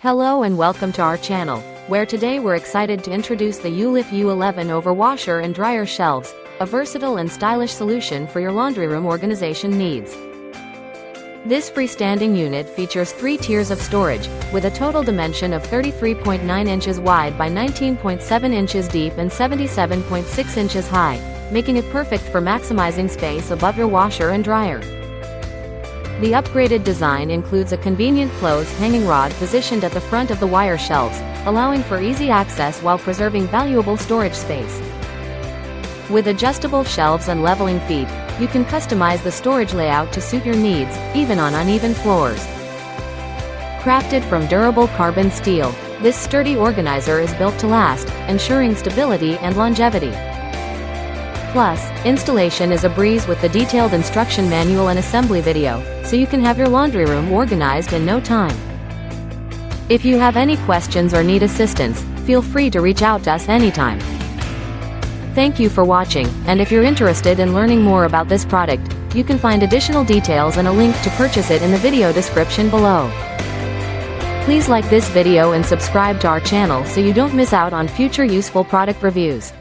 Hello and welcome to our channel, where today we're excited to introduce the Ulif U11 over washer and dryer shelves, a versatile and stylish solution for your laundry room organization needs. This freestanding unit features 3 tiers of storage, with a total dimension of 33.9 inches wide by 19.7 inches deep and 77.6 inches high, making it perfect for maximizing space above your washer and dryer. The upgraded design includes a convenient clothes hanging rod positioned at the front of the wire shelves, allowing for easy access while preserving valuable storage space. With adjustable shelves and leveling feet, you can customize the storage layout to suit your needs, even on uneven floors. Crafted from durable carbon steel, this sturdy organizer is built to last, ensuring stability and longevity. Plus, installation is a breeze with the detailed instruction manual and assembly video, so you can have your laundry room organized in no time. If you have any questions or need assistance, feel free to reach out to us anytime. Thank you for watching, and if you're interested in learning more about this product, you can find additional details and a link to purchase it in the video description below. Please like this video and subscribe to our channel so you don't miss out on future useful product reviews.